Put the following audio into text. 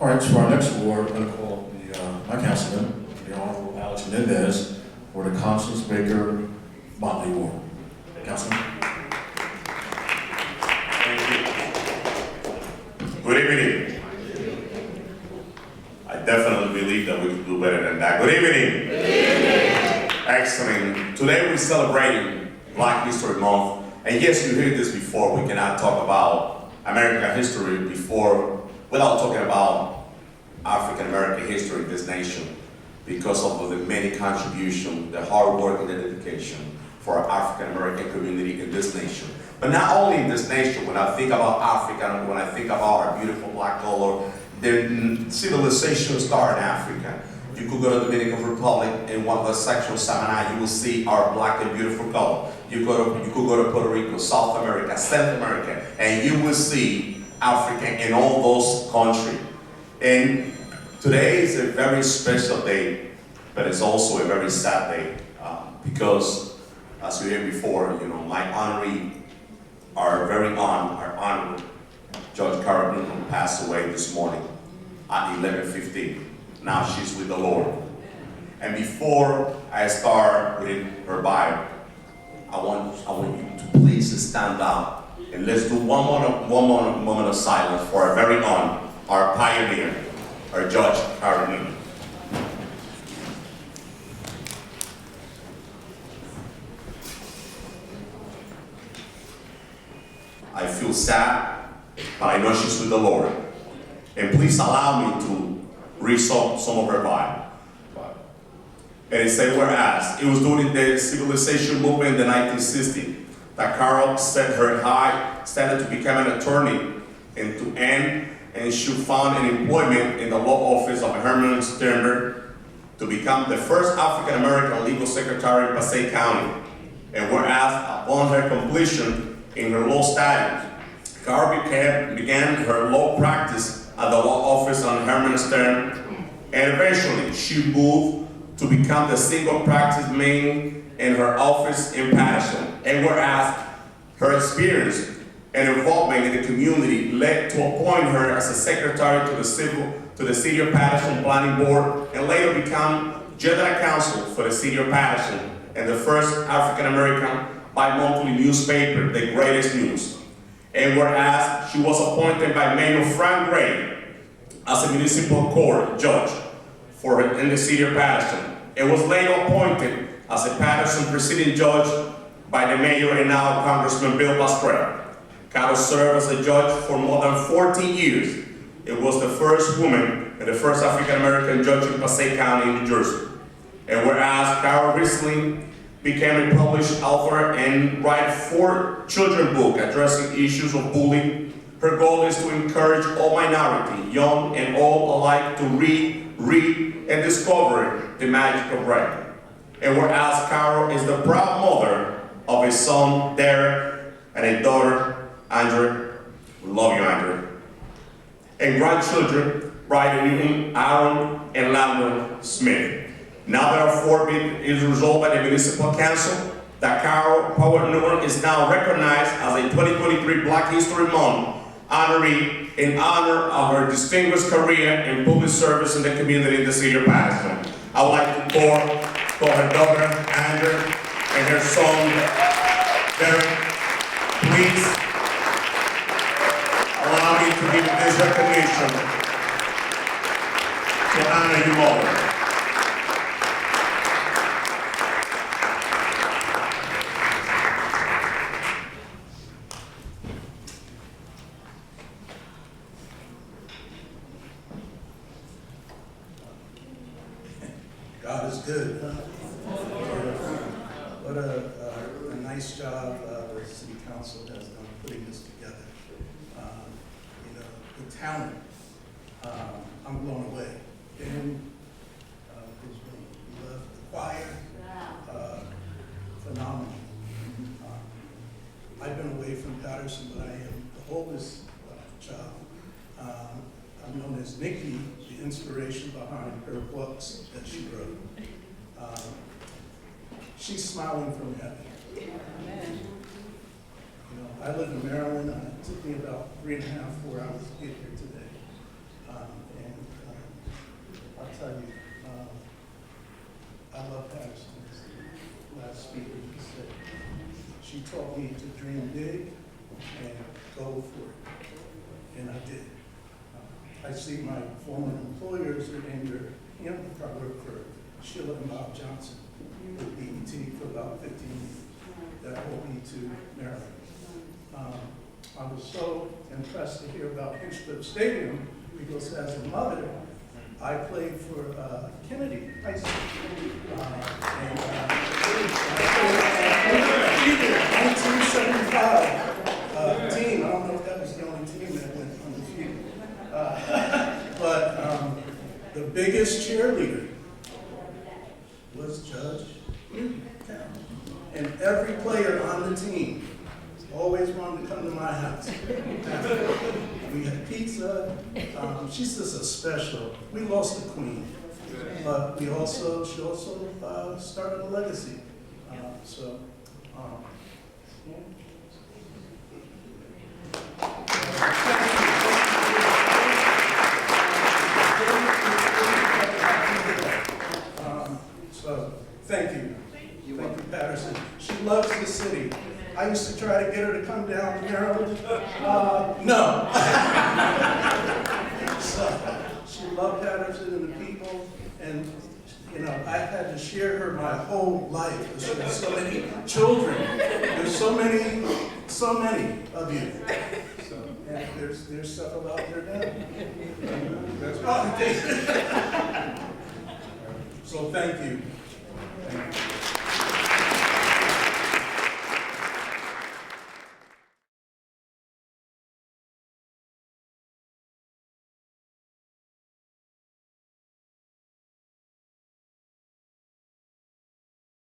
All right, so our next award, we're going to call my councilman, the Honorable Alex Mendez, for the Constance Baker Motley Award. Councilman. Thank you. Good evening. I definitely believe that we can do better than that. Good evening. Good evening. Excellent. Today we're celebrating Black History Month. And yes, you heard this before. We cannot talk about American history without talking about African American history in this nation, because of the many contributions, the hard work and the dedication for our African American community in this nation. But not only in this nation, when I think about Africa, when I think about our beautiful black color, the civilization started in Africa. You could go to the Dominican Republic and one of the section of Samana, you will see our black and beautiful color. You could go to Puerto Rico, South America, Central America, and you will see Africa in all those countries. And today is a very special day, but it's also a very sad day because, as you heard before, my honoree, our honored Judge Carol Newman passed away this morning at 11:15. Now she's with the Lord. And before I start reading her bio, I want you to please stand up and let's do one more moment of silence for our very own, our pioneer, our Judge Carol Newman. I feel sad, but I know she's with the Lord. And please allow me to read some of her bio. And it said, whereas it was during the civilization movement in the 1960s that Carol set her high standard to become an attorney and she found an employment in the law office of Herman Sternberg to become the first African American legal secretary in Passaic County. And whereas upon her completion in her law studies, Carol began her law practice at the law office on Herman Stern, and eventually she moved to become the single practice main in her office in Patterson. And whereas her experience and involvement in the community led to appoint her as a secretary to the City of Patterson Planning Board, and later become general counsel for the City of Patterson and the first African American bi-monthly newspaper, The Greatest News. And whereas she was appointed by Mayor Frank Gray as a municipal court judge in the City of Patterson, and was later appointed as a Patterson presiding judge by the mayor and now Congressman Bill Bastrell. Carol served as a judge for more than 14 years. It was the first woman and the first African American judge in Passaic County, New Jersey. And whereas Carol recently became a published author and wrote 4 children's books addressing issues of bullying, her goal is to encourage all minority, young and old alike, to read, and discover the magic of writing. And whereas Carol is the proud mother of a son, Derek, and a daughter, Andrea, we love you, Andrea, and grandchildren, Brian Newton, Aaron, and Landon Smith. Now therefore it is resolved by the Municipal Council that Carol Powe Newman is now recognized as a 2023 Black History Month honoree in honor of her distinguished career in public service in the community in the City of Patterson. I would like to call her daughter, Andrea, and her son, Derek. Please allow me to give this recognition to honor you all. God is good, huh? What a nice job the City Council has done putting this together. The talent, I'm blown away. Dan, who's been left, the choir, phenomenal. I've been away from Patterson, but I am the oldest child. I'm known as Nikki, the inspiration behind her books that she wrote. She's smiling from heaven. Amen. I live in Maryland. It took me about 3.5, 4 hours to get here today. I'll tell you, I love Patterson. Last speaker just said, she taught me to dream big and go for it, and I did. I see my former employers are in your, I worked for Sheila and Bob Johnson with BET for about 15 years. That brought me to Maryland. I was so impressed to hear about Hinchcliffe Stadium because as a mother, I played for Kennedy High School. And I played 1975 team. I don't know if that was the only team that went undefeated. But the biggest cheerleader was Judge Newton. And every player on the team always wanted to come to my house. We had pizza. She's just a special. We lost the queen, but she also started a legacy. So thank you. Thank you, Patterson. She loves the city. I used to try to get her to come down to Maryland. No. So, she loved Patterson and the people, and I had to share her my whole life because she has so many children. There's so many of you. So, and there's stuff about her now. So thank you. Thank you.